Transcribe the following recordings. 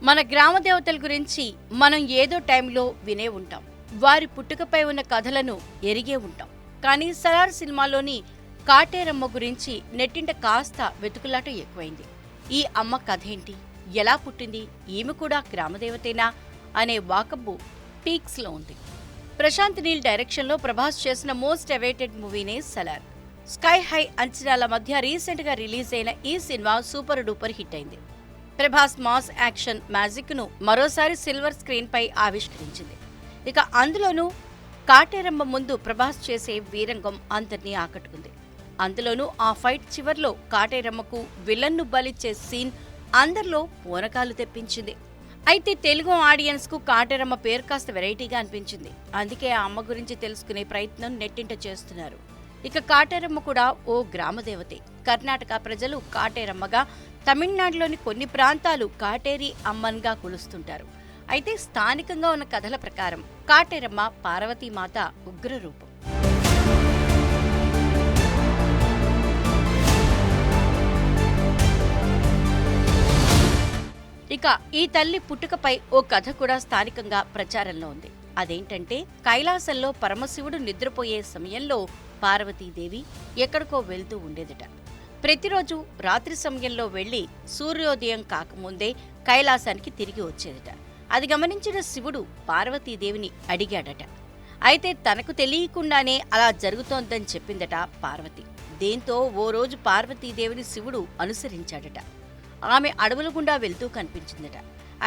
మన గ్రామ దేవతల గురించి మనం ఏదో టైంలో వినే ఉంటాం. వారి పుట్టుకపై ఉన్న కథలను ఎరిగే ఉంటాం. కానీ సలార్ సినిమాలోని కాటేరమ్మ గురించి నెట్టింట కాస్త వెతుకులాట ఎక్కువైంది. ఈ అమ్మ కథేంటి, ఎలా పుట్టింది, ఈమె కూడా గ్రామదేవతేనా అనే వాకబ్బు పీక్స్లో ఉంది. ప్రశాంత్ నీల్ డైరెక్షన్లో ప్రభాస్ చేసిన మోస్ట్ అవైటెడ్ మూవీనే సలార్. స్కై హై అంచనాల మధ్య రీసెంట్గా రిలీజ్ అయిన ఈ సినిమా సూపర్ డూపర్ హిట్ అయింది. ప్రభాస్ మాస్ యాక్షన్ మ్యాజిక్ ను మరోసారి సిల్వర్ స్క్రీన్ పై ఆవిష్కరించింది. ఇక అందులోనూ కాటేరమ్మ ముందు ప్రభాస్ చేసే వీరంగం అందరినీ ఆకట్టుకుంది. అందులోనూ ఆ ఫైట్ చివర్లో కాటేరమ్మకు విలన్ను బలిచ్చే సీన్ అందరిలో పూనకాలు తెప్పించింది. అయితే తెలుగు ఆడియన్స్ కు కాటేరమ్మ పేరు కాస్త వెరైటీగా అనిపించింది. అందుకే ఆ అమ్మ గురించి తెలుసుకునే ప్రయత్నం నెట్టింట చేస్తున్నారు. ఇక కాటేరమ్మ కూడా ఓ గ్రామదేవతే. కర్ణాటక ప్రజలు కాటేరమ్మగా, తమిళనాడులోని కొన్ని ప్రాంతాలు కాటేరి అమ్మన్గా కొలుస్తుంటారు. అయితే స్థానికంగా ఉన్న కథల ప్రకారం కాటేరమ్మ పార్వతీమాత ఉగ్రరూపం. ఇక ఈ తల్లి పుట్టుకపై ఓ కథ కూడా స్థానికంగా ప్రచారంలో ఉంది. అదేంటంటే, కైలాసంలో పరమశివుడు నిద్రపోయే సమయంలో పార్వతీదేవి ఎక్కడికో వెళ్తూ ఉండేదట. ప్రతిరోజు రాత్రి సమయంలో వెళ్లి సూర్యోదయం కాకముందే కైలాసానికి తిరిగి వచ్చేదట. అది గమనించిన శివుడు పార్వతీదేవిని అడిగాడట. అయితే తనకు తెలియకుండానే అలా జరుగుతోందని చెప్పిందట పార్వతి. దీంతో ఓ రోజు పార్వతీదేవిని శివుడు అనుసరించాడట. ఆమె అడవుల గుండా వెళ్తూ కనిపించిందట.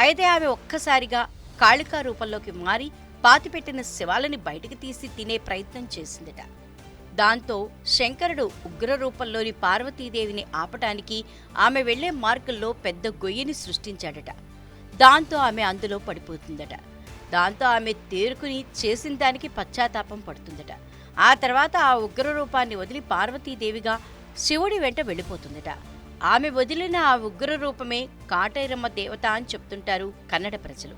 అయితే ఆమె ఒక్కసారిగా కాళికా రూపంలోకి మారి పాతిపెట్టిన శవాలని బయటికి తీసి తినే ప్రయత్నం చేసిందట. దాంతో శంకరుడు ఉగ్రరూపంలోని పార్వతీదేవిని ఆపటానికి ఆమె వెళ్లే మార్గంలో పెద్ద గొయ్యిని సృష్టించాడట. దాంతో ఆమె అందులో పడిపోతుందట. దాంతో ఆమె తేరుకుని చేసిన దానికి పశ్చాత్తాపం పడుతుందట. ఆ తర్వాత ఆ ఉగ్రరూపాన్ని వదిలి పార్వతీదేవిగా శివుడి వెంట వెళ్ళిపోతుందట. ఆమె వదిలిన ఆ ఉగ్రరూపమే కాటేరమ్మ దేవత అని చెప్తుంటారు కన్నడ ప్రజలు.